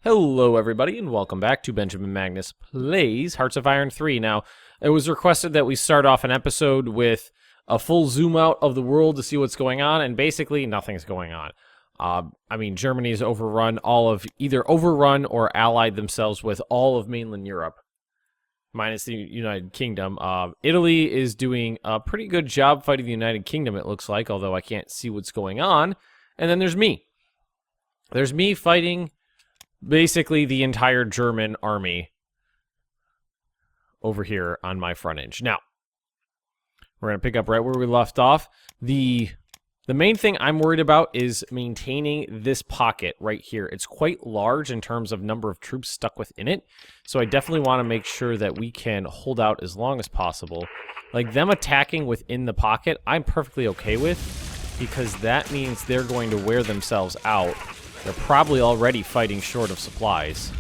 Hello everybody and welcome back to Benjamin Magnus Plays Hearts of Iron 3. Now, it was requested that we start off an episode with a full zoom out of the world to see what's going on, and basically nothing's going on. Germany's either overrun or allied themselves with all of mainland Europe, minus the United Kingdom. Italy is doing a pretty good job fighting the United Kingdom, it looks like, although I can't see what's going on. And then there's me. There's me fighting basically the entire German army over here on my frontage. Now, we're going to pick up right where we left off. The main thing I'm worried about is maintaining this pocket right here. It's quite large in terms of number of troops stuck within it, so I definitely want to make sure that we can hold out as long as possible. Like, them attacking within the pocket, I'm perfectly okay with, because that means they're going to wear themselves out. They're probably already fighting short of supplies.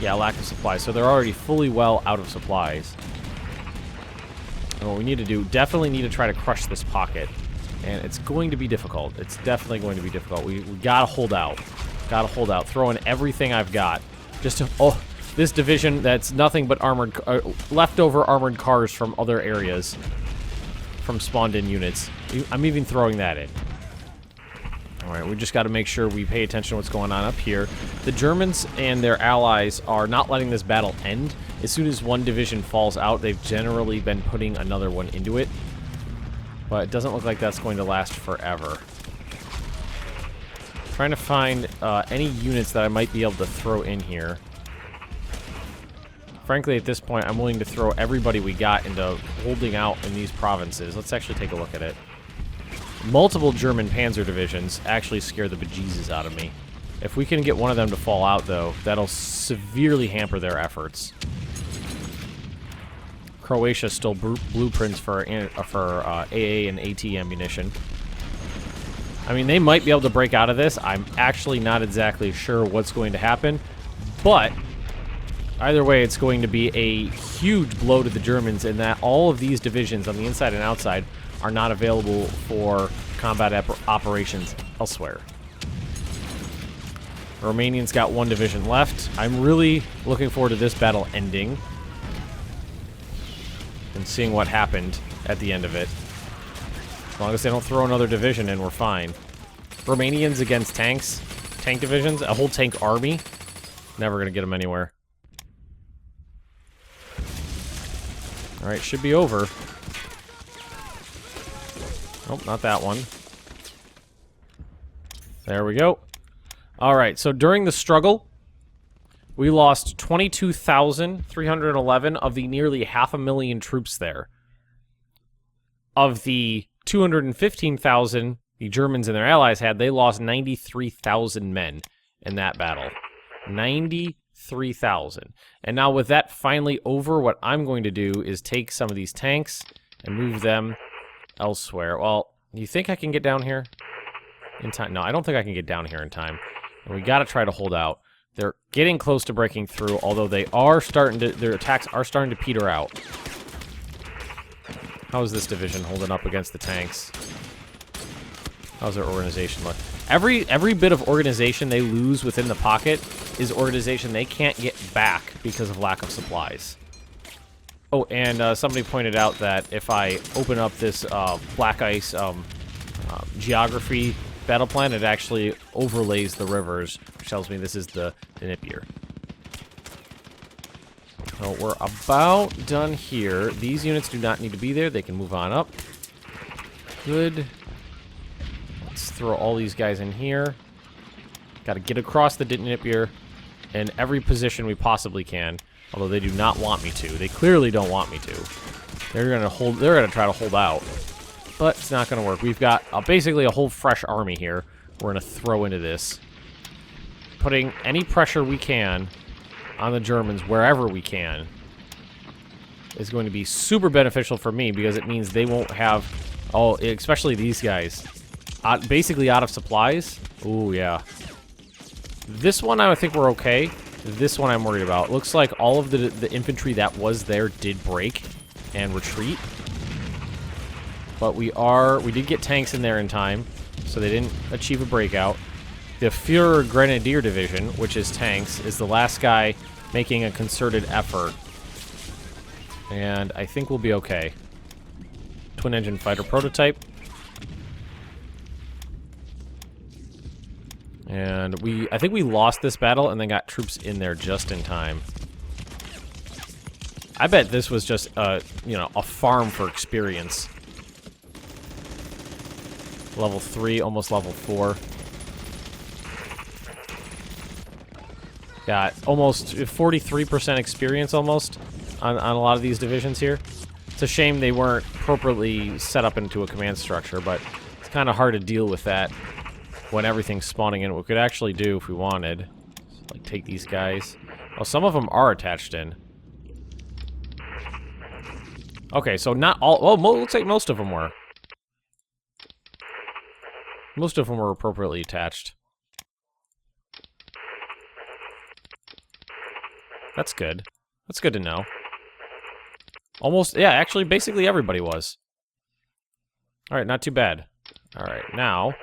Yeah, lack of supplies. So they're already fully well out of supplies. And what we need to do, definitely need to try to crush this pocket. And it's going to be difficult. It's definitely going to be difficult. We gotta hold out. Gotta hold out. Throw in everything I've got. Just to... Oh, this division that's nothing but armored... leftover armored cars from other areas. From spawned-in units. I'm even throwing that in. Alright, we just got to make sure we pay attention to what's going on up here. The Germans and their allies are not letting this battle end. As soon as one division falls out, they've generally been putting another one into it. But it doesn't look like that's going to last forever. Trying to find any units that I might be able to throw in here. Frankly, at this point, I'm willing to throw everybody we got into holding out in these provinces. Let's actually take a look at it. Multiple German panzer divisions actually scare the bejesus out of me. If we can get one of them to fall out, though, that'll severely hamper their efforts. Croatia stole blueprints for AA and AT ammunition. I mean, they might be able to break out of this. I'm actually not exactly sure what's going to happen, but either way, it's going to be a huge blow to the Germans in that all of these divisions on the inside and outside are not available for combat operations elsewhere. The Romanians got one division left. I'm really looking forward to this battle ending and seeing what happened at the end of it. As long as they don't throw another division in, we're fine. Romanians against tanks, tank divisions, a whole tank army. Never gonna get them anywhere. Alright, should be over. Nope, not that one. There we go. Alright, so during the struggle, we lost 22,311 of the nearly 500,000 troops there. Of the 215,000 the Germans and their allies had, they lost 93,000 men in that battle. 93,000. And now with that finally over, what I'm going to do is take some of these tanks and move them elsewhere. Well, you think I can get down here in time? No, I don't think I can get down here in time. And we gotta try to hold out. They're getting close to breaking through, although they are starting to, their attacks are starting to peter out. How is this division holding up against the tanks? How's their organization look? Every bit of organization they lose within the pocket is organization they can't get back because of lack of supplies. Oh, and somebody pointed out that if I open up this BlackICE geography battle plan, it actually overlays the rivers, which tells me this is the Dnieper. So we're about done here. These units do not need to be there. They can move on up. Good. Let's throw all these guys in here. Got to get across the Dnieper in every position we possibly can. Although they do not want me to. They clearly don't want me to. They're gonna try to hold out. But it's not gonna work. We've got basically a whole fresh army here we're gonna throw into this. Putting any pressure we can on the Germans wherever we can is going to be super beneficial for me, because it means they won't have, especially these guys, basically out of supplies. Ooh, yeah. This one I think we're okay. This one I'm worried about. It looks like all of the infantry that was there did break and retreat. But we did get tanks in there in time, so they didn't achieve a breakout. The Führer Grenadier Division, which is tanks, is the last guy making a concerted effort. And I think we'll be okay. Twin-engine fighter prototype. And I think we lost this battle and then got troops in there just in time. I bet this was just, you know, a farm for experience. Level 3, almost level 4. Got almost 43% experience almost on a lot of these divisions here. It's a shame they weren't appropriately set up into a command structure, but it's kind of hard to deal with that when everything's spawning in. What we could actually do if we wanted, like take these guys. Oh, some of them are attached in. Okay, so not all. Well, looks like most of them were. Most of them were appropriately attached. That's good. That's good to know. Almost, yeah, actually, basically everybody was. Alright, not too bad. Alright, now,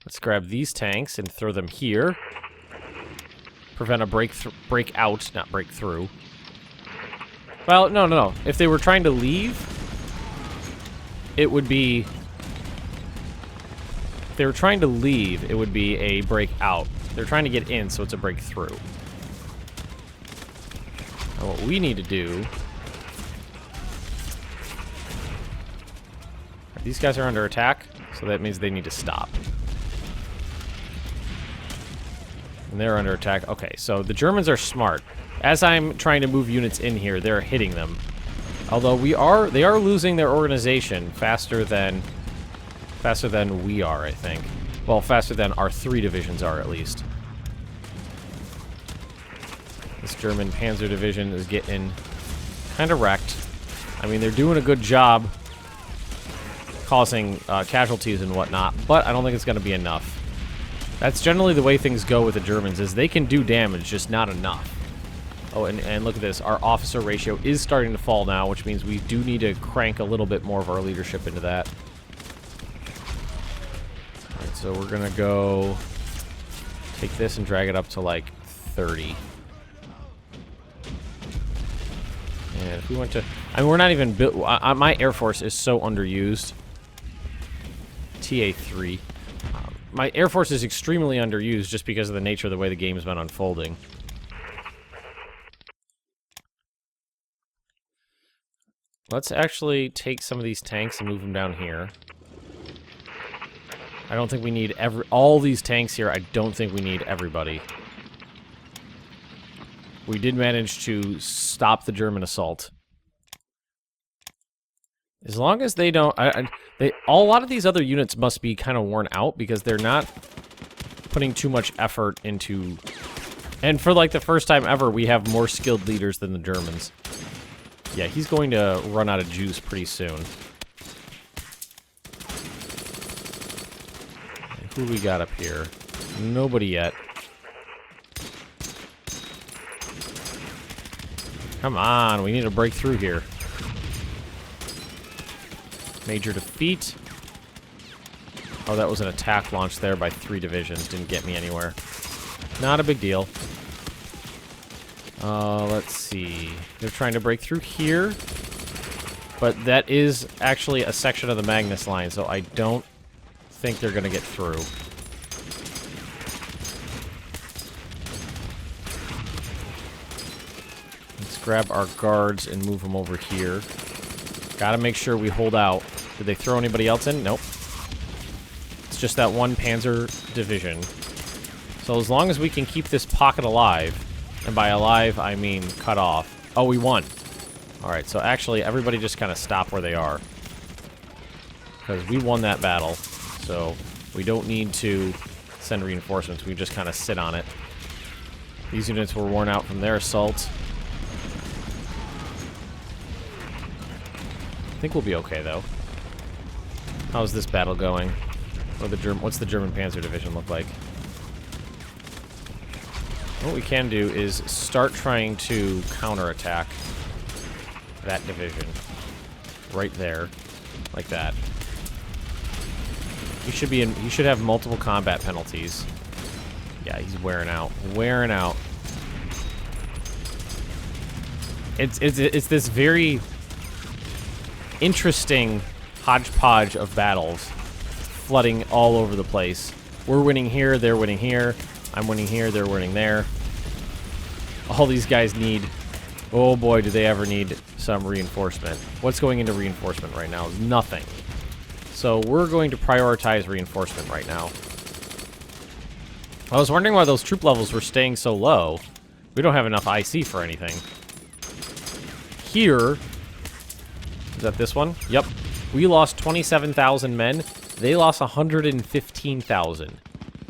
let's grab these tanks and throw them here. Prevent a breakout, not breakthrough. Well, no. If they were trying to leave, it would be... If they were trying to leave, it would be a breakout. They're trying to get in, so it's a breakthrough. And what we need to do... These guys are under attack, so that means they need to stop. And they're under attack. Okay, so the Germans are smart. As I'm trying to move units in here, they're hitting them. Although they are losing their organization faster than we are, I think. Well, faster than our 3 divisions are, at least. This German Panzer Division is getting kind of wrecked. I mean, they're doing a good job causing casualties and whatnot, but I don't think it's going to be enough. That's generally the way things go with the Germans, is they can do damage, just not enough. Oh, and look at this. Our officer ratio is starting to fall now, which means we do need to crank a little bit more of our leadership into that. Alright, so we're going to go take this and drag it up to, like, 30. And if we went to... I mean, we're not even built... my Air Force is so underused. TA3. My Air Force is extremely underused just because of the nature of the way the game has been unfolding. Let's actually take some of these tanks and move them down here. I don't think we need all these tanks here. I don't think we need everybody. We did manage to stop the German assault. As long as they don't... a lot of these other units must be kind of worn out because they're not putting too much effort into... And for, like, the first time ever, we have more skilled leaders than the Germans. Yeah, he's going to run out of juice pretty soon. Who we got up here? Nobody yet. Come on, we need to break through here. Major defeat. Oh, that was an attack launch there by 3 divisions. Didn't get me anywhere. Not a big deal. Let's see. They're trying to break through here. But that is actually a section of the Magnus line, so I don't think they're going to get through. Let's grab our guards and move them over here. Gotta make sure we hold out. Did they throw anybody else in? Nope. It's just that one Panzer division. So as long as we can keep this pocket alive, and by alive, I mean cut off. Oh, we won. Alright, so actually, everybody just kind of stop where they are. Because we won that battle. So we don't need to send reinforcements. We just kind of sit on it. These units were worn out from their assault. I think we'll be okay, though. How's this battle going? What's the German Panzer Division look like? What we can do is start trying to counterattack that division. Right there. Like that. He should have multiple combat penalties. Yeah, he's wearing out. Wearing out. It's this very interesting hodgepodge of battles flooding all over the place. We're winning here, they're winning here. I'm winning here, they're winning there. All these guys need... Oh boy, do they ever need some reinforcement. What's going into reinforcement right now is nothing. So we're going to prioritize reinforcement right now. I was wondering why those troop levels were staying so low. We don't have enough IC for anything. Here... Is that this one? Yep. We lost 27,000 men. They lost 115,000.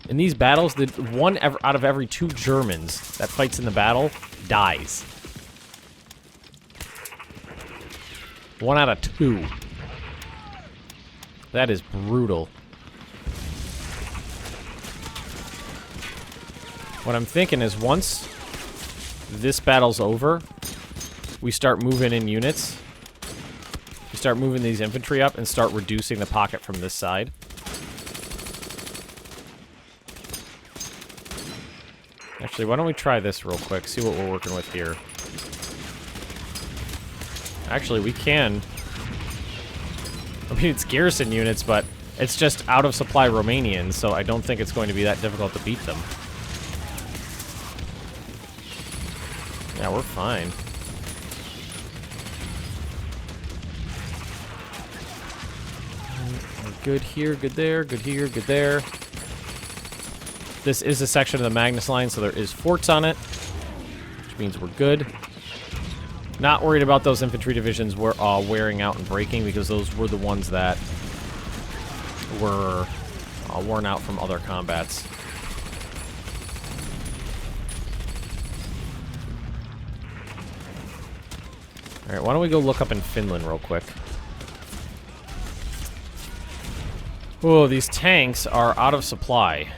In these battles, one out of every 2 Germans that fights in the battle dies. 1 out of 2. That is brutal. What I'm thinking is once this battle's over, we start moving in units. We start moving these infantry up and start reducing the pocket from this side. Actually, why don't we try this real quick, see what we're working with here. Actually, we can... I mean, it's garrison units, but it's just out-of-supply Romanians, so I don't think it's going to be that difficult to beat them. Yeah, we're fine. We're good here, good there, good here, good there. This is a section of the Magnus line, so there is forts on it, which means we're good. Not worried about those infantry divisions wearing out and breaking, because those were the ones that were worn out from other combats. Alright, why don't we go look up in Finland real quick. Oh, these tanks are out of supply,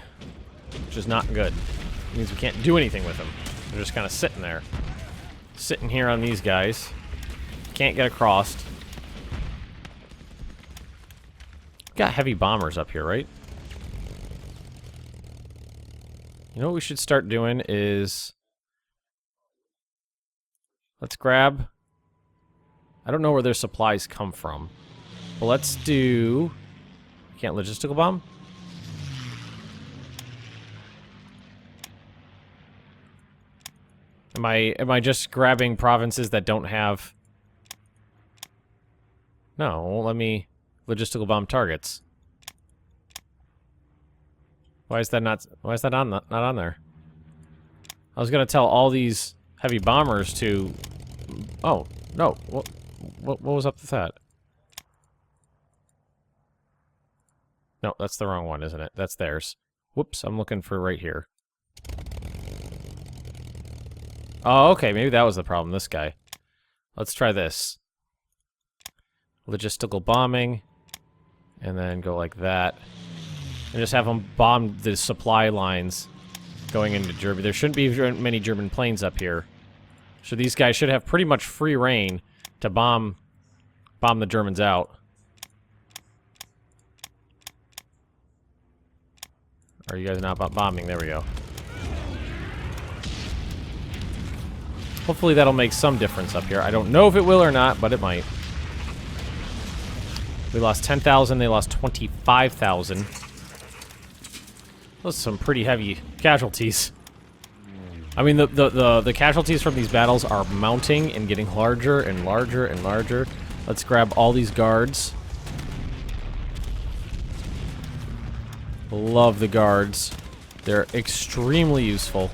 which is not good. It means we can't do anything with them. They're just kind of sitting there. Sitting here on these guys. Can't get across. Got heavy bombers up here, right? You know what we should start doing is... Let's grab... I don't know where their supplies come from. But let's do... Can't logistical bomb? Am I just grabbing provinces that don't have... No, it won't let me logistical bomb targets. Why is that not on there? I was gonna tell all these heavy bombers to... Oh, no. What was up with that? No, that's the wrong one, isn't it? That's theirs. Whoops, I'm looking for right here. Oh, okay, maybe that was the problem, this guy. Let's try this. Logistical bombing. And then go like that. And just have them bomb the supply lines going into Germany. There shouldn't be many German planes up here. So these guys should have pretty much free reign to bomb the Germans out. Are you guys not bombing? There we go. Hopefully that'll make some difference up here. I don't know if it will or not, but it might. We lost 10,000, they lost 25,000. Those are some pretty heavy casualties. I mean, the casualties from these battles are mounting and getting larger and larger and larger. Let's grab all these guards. Love the guards. They're extremely useful.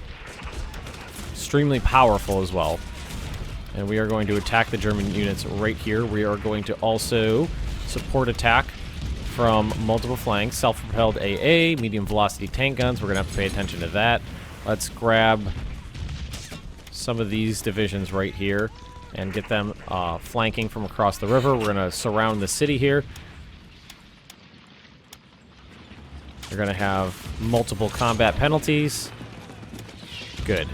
Extremely powerful as well. And we are going to attack the German units right here. We are going to also support attack from multiple flanks. Self-propelled AA, medium velocity tank guns. We're going to have to pay attention to that. Let's grab some of these divisions right here and get them flanking from across the river. We're going to surround the city here. We're going to have multiple combat penalties. Good.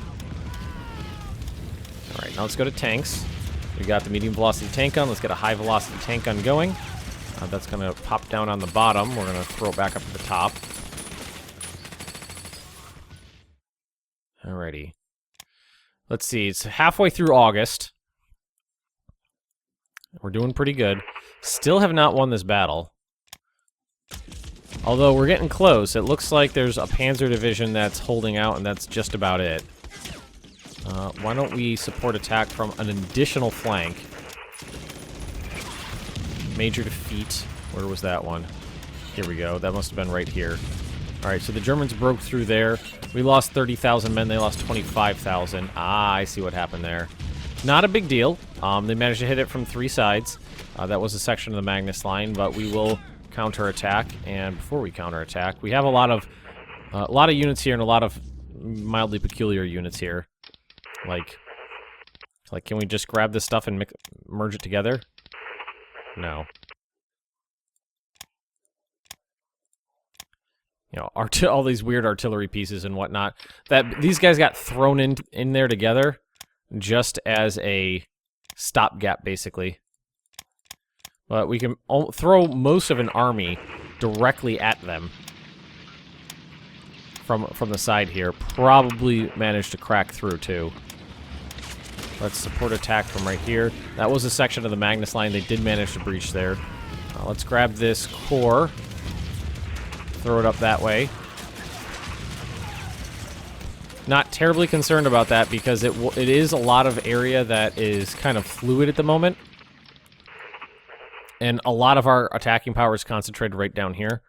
Alright, now let's go to tanks. We got the medium velocity tank gun. Let's get a high velocity tank gun going. That's going to pop down on the bottom. We're going to throw it back up to the top. already. Let's see. It's halfway through August. We're doing pretty good. Still have not won this battle. Although we're getting close. It looks like there's a Panzer division that's holding out, and that's just about it. Why don't we support attack from an additional flank? Major defeat. Where was that one? Here we go. That must have been right here. Alright, so the Germans broke through there. We lost 30,000 men. They lost 25,000. Ah, I see what happened there. Not a big deal. They managed to hit it from 3 sides. That was a section of the Magnus line, but we will counterattack. And before we counterattack, we have a lot of units here and a lot of mildly peculiar units here. Like, can we just grab this stuff and merge it together? No. You know, all these weird artillery pieces and whatnot. These guys got thrown in there together just as a stopgap, basically. But we can throw most of an army directly at them from the side here. Probably manage to crack through, too. Let's support attack from right here. That was a section of the Magnus line. They did manage to breach there. Let's grab this core. Throw it up that way. Not terribly concerned about that because it is a lot of area that is kind of fluid at the moment. And a lot of our attacking power is concentrated right down here.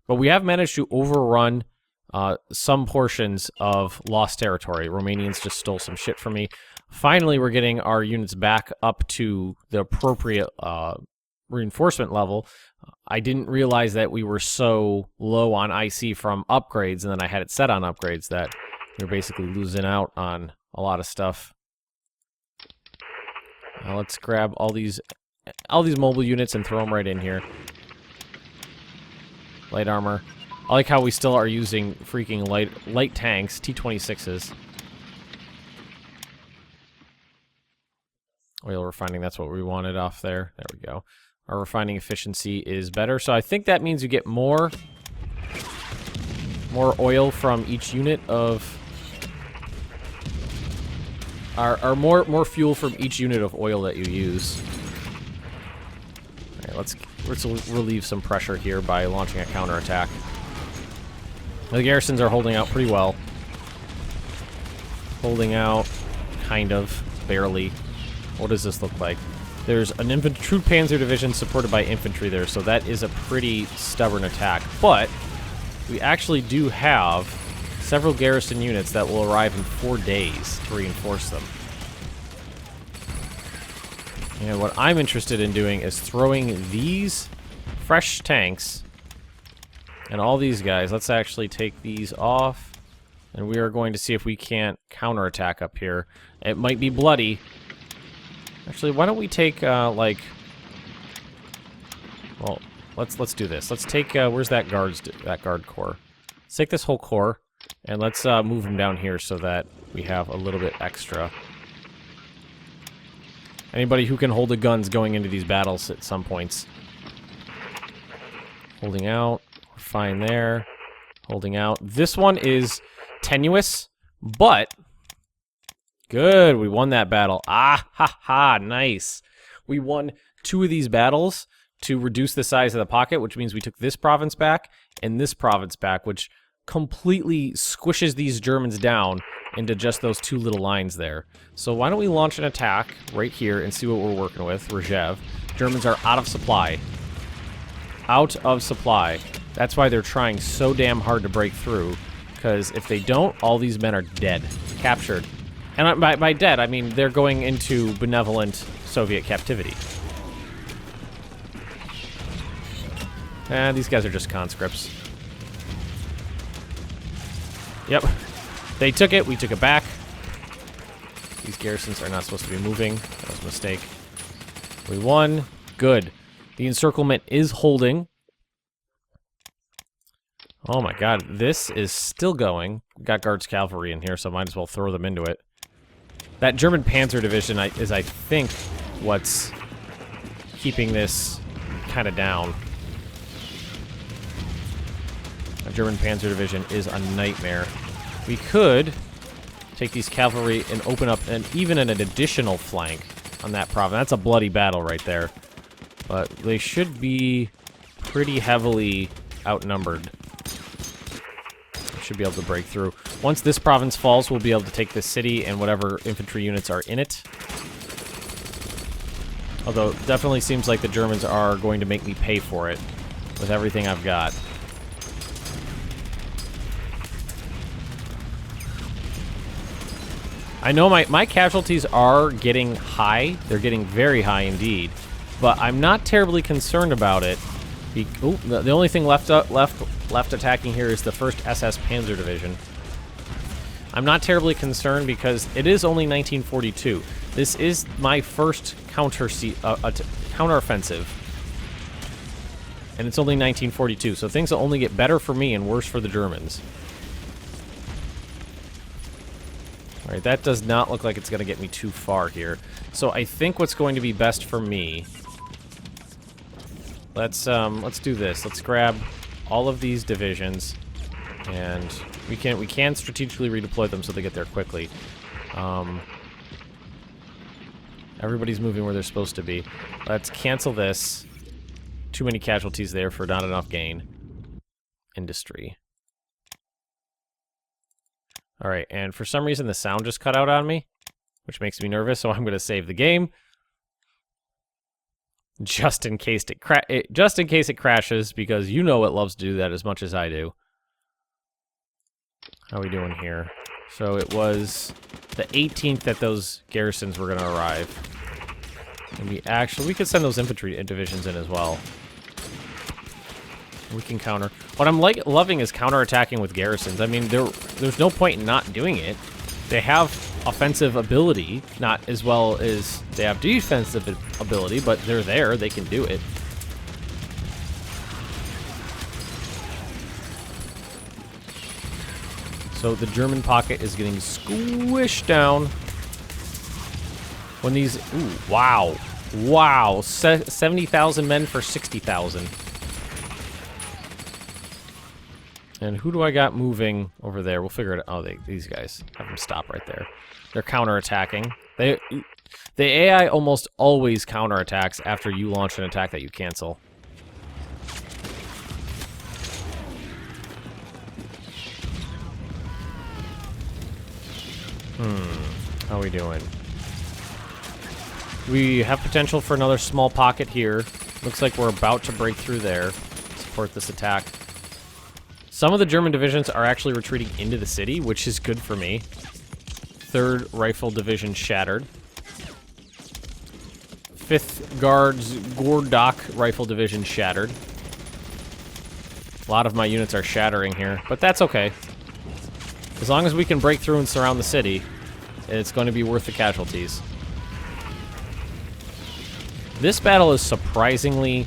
But we have managed to overrun some portions of lost territory. Romanians just stole some shit from me. Finally, we're getting our units back up to the appropriate reinforcement level. I didn't realize that we were so low on IC from upgrades, and then I had it set on upgrades that we were basically losing out on a lot of stuff. Let's grab all these mobile units and throw them right in here. Light armor. I like how we still are using freaking light tanks, T-26s. Oil refining, that's what we wanted off there. There we go. Our refining efficiency is better, so I think that means you get more oil from each unit of... or more fuel from each unit of oil that you use. Alright, let's relieve some pressure here by launching a counterattack. The garrisons are holding out pretty well. Holding out, kind of, barely. What does this look like? There's an true panzer division supported by infantry there, so that is a pretty stubborn attack. But we actually do have several garrison units that will arrive in 4 days to reinforce them. And what I'm interested in doing is throwing these fresh tanks and all these guys. Let's actually take these off, and we are going to see if we can't counterattack up here. It might be bloody. Actually, why don't we take, well, let's do this. Let's take, where's that guard corps? Let's take this whole corps, and let's move them down here so that we have a little bit extra. Anybody who can hold the guns going into these battles at some points. Holding out. We're fine there. Holding out. This one is tenuous, but... good, we won that battle. Ah, ha, ha, nice. We won 2 of these battles to reduce the size of the pocket, which means we took this province back and this province back, which completely squishes these Germans down into just those 2 little lines there. So why don't we launch an attack right here and see what we're working with, Rzev. Germans are out of supply. Out of supply. That's why they're trying so damn hard to break through, because if they don't, all these men are dead. Captured. And by dead, I mean they're going into benevolent Soviet captivity. These guys are just conscripts. Yep. They took it, we took it back. These garrisons are not supposed to be moving. That was a mistake. We won. Good. The encirclement is holding. Oh my god, this is still going. We got Guards Cavalry in here, so might as well throw them into it. That German Panzer Division is, I think, what's keeping this kind of down. A German Panzer Division is a nightmare. We could take these cavalry and open up even an additional flank on that province. That's a bloody battle right there. But they should be pretty heavily outnumbered. Should be able to break through. Once this province falls, we'll be able to take this city and whatever infantry units are in it. Although, it definitely seems like the Germans are going to make me pay for it with everything I've got. I know my casualties are getting high. They're getting very high indeed. But I'm not terribly concerned about it. The only thing left attacking here is the 1st SS Panzer Division. I'm not terribly concerned because it is only 1942. This is my first counteroffensive. And it's only 1942, so things will only get better for me and worse for the Germans. Alright, that does not look like it's going to get me too far here. So I think what's going to be best for me... Let's do this. Let's grab all of these divisions, and we can strategically redeploy them so they get there quickly. Everybody's moving where they're supposed to be. Let's cancel this. Too many casualties there for not enough gain. Industry. Alright, and for some reason the sound just cut out on me, which makes me nervous, so I'm going to save the game. Just in case it crashes, because you know it loves to do that as much as I do. How are we doing here? So it was the 18th that those garrisons were going to arrive. And we could send those infantry divisions in as well. We can counter. What I'm loving is counterattacking with garrisons. I mean, there's no point in not doing it. They have offensive ability, not as well as they have defensive ability, but they're there, they can do it. So the German pocket is getting squished down. When these, ooh, wow. Wow, 70,000 men for 60,000. And who do I got moving over there? We'll figure it out. Oh, these guys. Have them stop right there. They're counterattacking. The AI almost always counterattacks after you launch an attack that you cancel. How are we doing? We have potential for another small pocket here. Looks like we're about to break through there. Support this attack. Some of the German divisions are actually retreating into the city, which is good for me. 3rd Rifle Division shattered. 5th Guards Gordak Rifle Division shattered. A lot of my units are shattering here, but that's okay. As long as we can break through and surround the city, it's going to be worth the casualties. This battle is surprisingly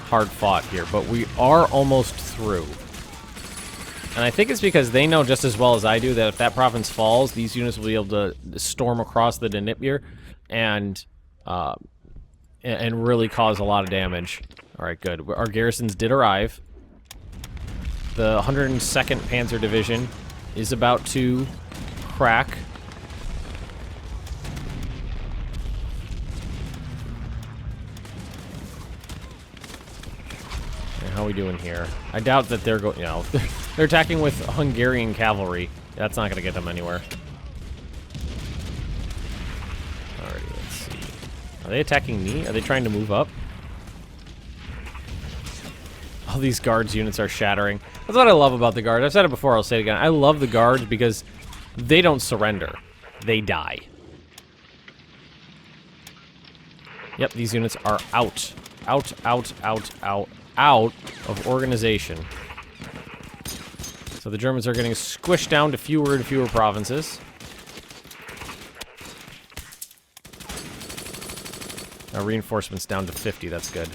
hard fought here, but we are almost through. And I think it's because they know just as well as I do that if that province falls, these units will be able to storm across the Dnieper and really cause a lot of damage. All right, good. Our garrisons did arrive. The 102nd Panzer Division is about to crack. How are we doing here? I doubt that they're going, you know, they're attacking with Hungarian cavalry. That's not going to get them anywhere. Alrighty, let's see. Are they attacking me? Are they trying to move up? All these guards units are shattering. That's what I love about the guards. I've said it before, I'll say it again. I love the guards because they don't surrender. They die. Yep, these units are out. Out of organization. So the Germans are getting squished down to fewer and fewer provinces. Our reinforcements down to 50, that's good.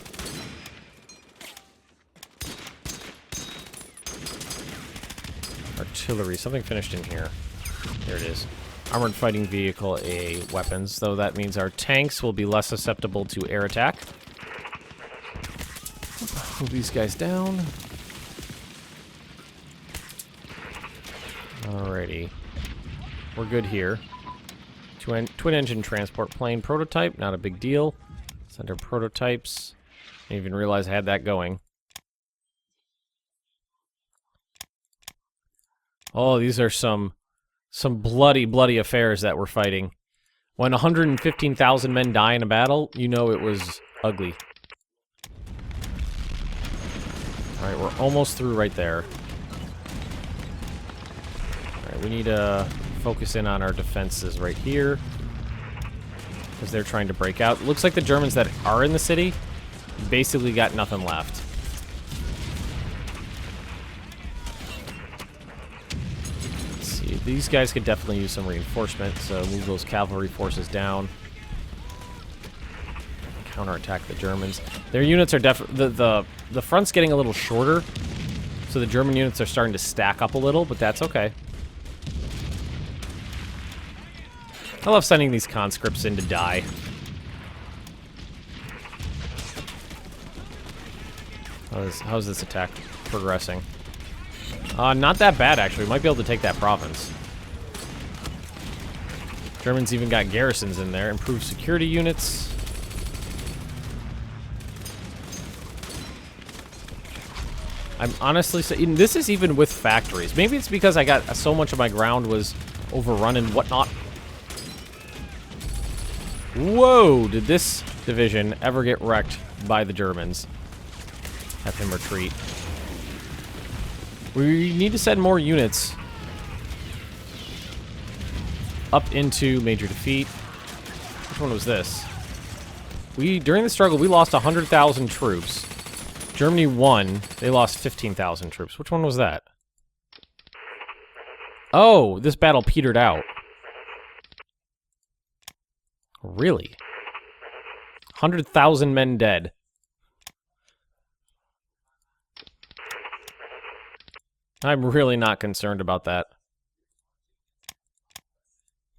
Artillery, something finished in here. Here it is. Armored fighting vehicle A weapons, though that means our tanks will be less susceptible to air attack. Move these guys down. Alrighty. we're good here. Twin engine transport plane prototype, not a big deal. It's under prototypes. Didn't even realize I had that going. Oh, these are some bloody affairs that we're fighting. When 115,000 men die in a battle, you know it was ugly. Alright, we're almost through right there. Alright, we need to focus in on our defenses right here. Because they're trying to break out. Looks like the Germans that are in the city basically got nothing left. Let's see, these guys could definitely use some reinforcement, so move those cavalry forces down. Counterattack the Germans. Their units are definitely... The front's getting a little shorter, so the German units are starting to stack up a little, but that's okay. I love sending these conscripts in to die. How's this attack progressing? Not that bad, actually. We might be able to take that province. Germans even got garrisons in there. Improved security units. I'm honestly saying, this is even with factories. Maybe it's because I got so much of my ground was overrun and whatnot. Whoa! Did this division ever get wrecked by the Germans? Have him retreat. We need to send more units up into major defeat. Which one was this? During the struggle, we lost 100,000 troops. Germany won. They lost 15,000 troops. Which one was that? Oh, this battle petered out. Really? 100,000 men dead. I'm really not concerned about that.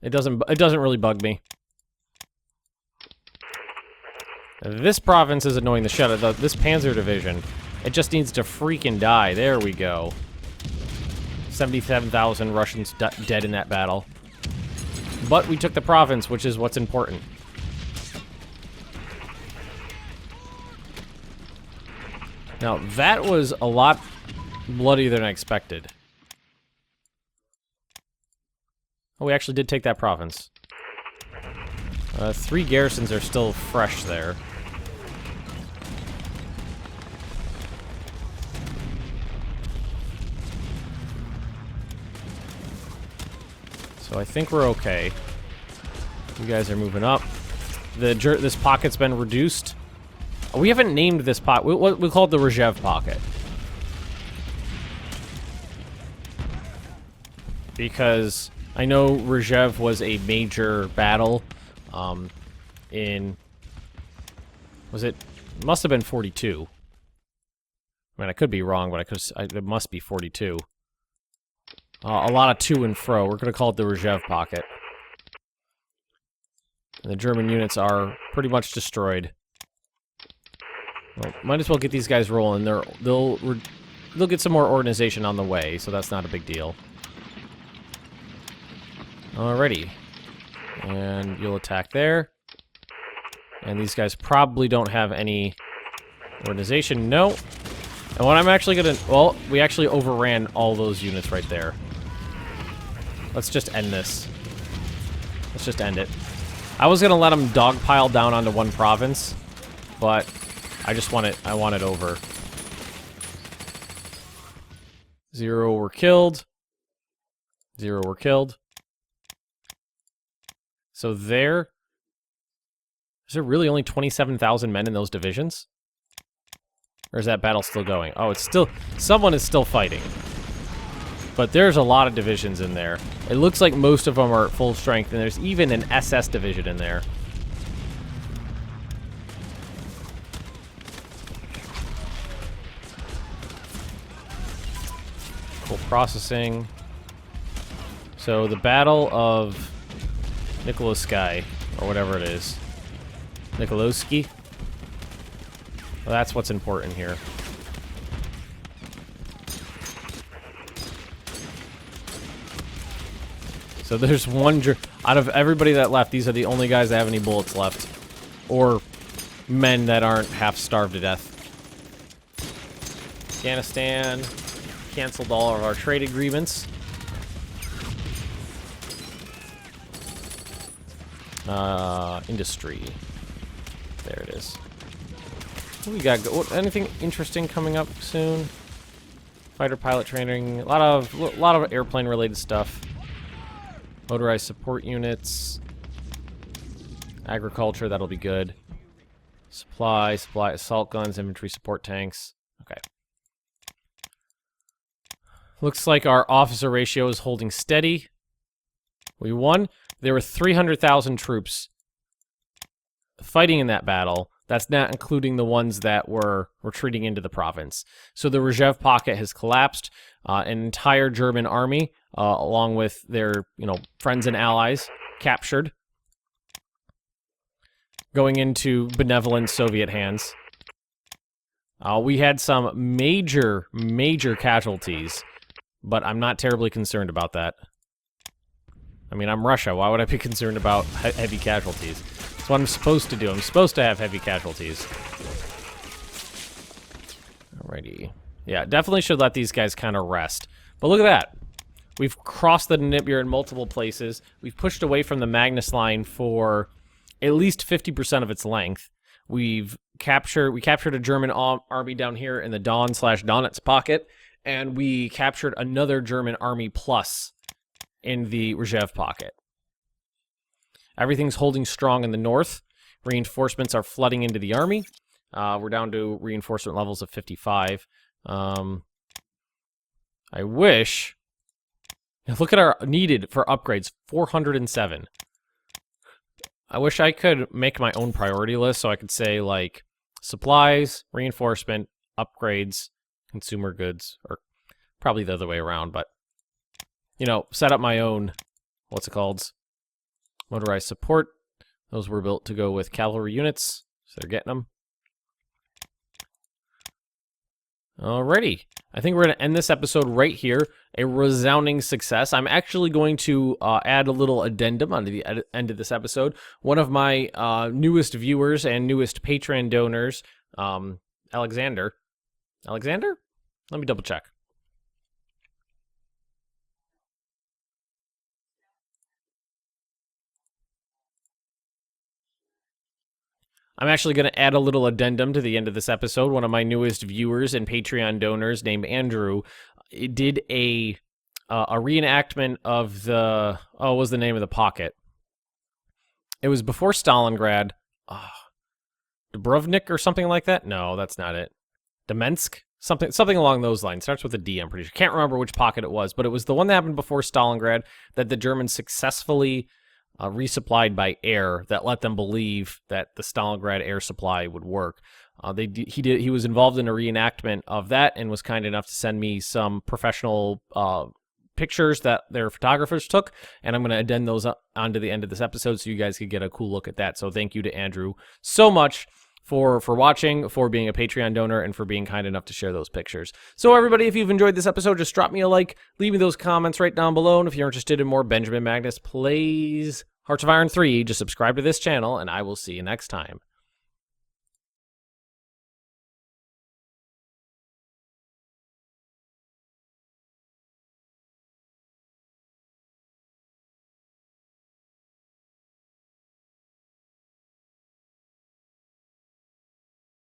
It doesn't really bug me. This province is annoying the shit out of this Panzer division. It just needs to freaking die. There we go. 77,000 Russians dead in that battle. But we took the province, which is what's important. Now, that was a lot bloodier than I expected. Oh, we actually did take that province. 3 garrisons are still fresh there. So I think we're okay. You guys are moving up. This pocket's been reduced. We haven't named this pot. We call it the Rzev pocket. Because I know Rzev was a major battle in... Must have been 42. I mean, I could be wrong, but it must be 42. A lot of to and fro. We're going to call it the Rzev pocket. And the German units are pretty much destroyed. Well, might as well get these guys rolling. They'll get some more organization on the way, so that's not a big deal. Alrighty. And you'll attack there. And these guys probably don't have any organization. No. And what I'm actually gonna... Well, we actually overran all those units right there. Let's just end this. Let's just end it. I was gonna let them dogpile down onto one province, but I want it over. 0 were killed. 0 were killed. So is there really only 27,000 men in those divisions? Or is that battle still going? Oh, it's still... Someone is still fighting. But there's a lot of divisions in there. It looks like most of them are at full strength, and there's even an SS division in there. Cool processing. So the Battle of Nikolowsky, or whatever it is. Nikolowski? Well, that's what's important here. So there's one... Out of everybody that left, these are the only guys that have any bullets left. Or men that aren't half starved to death. Afghanistan canceled all of our trade agreements. Industry. There it is. What we got? Anything interesting coming up soon? Fighter pilot training. A lot of airplane related stuff. Motorized support units. Agriculture, that'll be good. Supply assault guns, infantry support tanks. Okay. Looks like our officer ratio is holding steady. We won. There were 300,000 troops fighting in that battle. That's not including the ones that were retreating into the province. So the Rzev pocket has collapsed. An entire German army, along with their friends and allies, captured, going into benevolent Soviet hands. We had some major casualties, but I'm not terribly concerned about that. I mean, I'm Russia. Why would I be concerned about heavy casualties? That's what I'm supposed to do. I'm supposed to have heavy casualties. Alrighty. Yeah, definitely should let these guys kind of rest. But look at that. We've crossed the Dnieper in multiple places. We've pushed away from the Magnus line for at least 50% of its length. We captured a German army down here in the Don/Donetsk pocket, and we captured another German army plus in the Rzev pocket. Everything's holding strong in the north. Reinforcements are flooding into the army. We're down to reinforcement levels of 55. I wish... Look at our needed for upgrades, 407. I wish I could make my own priority list so I could say, like, supplies, reinforcement, upgrades, consumer goods, or probably the other way around, but, set up my own, what's it called? Motorized support. Those were built to go with cavalry units, so they're getting them. Alrighty. I think we're going to end this episode right here. A resounding success. I'm actually going to add a little addendum onto the end of this episode. One of my newest viewers and newest Patreon donors, Alexander? Let me double check. I'm actually going to add a little addendum to the end of this episode. One of my newest viewers and Patreon donors, named Andrew, did a reenactment of the... Oh, what was the name of the pocket? It was before Stalingrad. Dubrovnik or something like that? No, that's not it. Demensk? Something along those lines. Starts with a D, I'm pretty sure. Can't remember which pocket it was, but it was the one that happened before Stalingrad that the Germans successfully... resupplied by air that let them believe that the Stalingrad air supply would work. He was involved in a reenactment of that and was kind enough to send me some professional pictures that their photographers took, and I'm going to addend those onto the end of this episode so you guys could get a cool look at that. So thank you to Andrew so much for watching, for being a Patreon donor, and for being kind enough to share those pictures. So everybody, if you've enjoyed this episode, just drop me a like, leave me those comments right down below, and if you're interested in more Benjamin Magnus plays Hearts of Iron 3, just subscribe to this channel, and I will see you next time.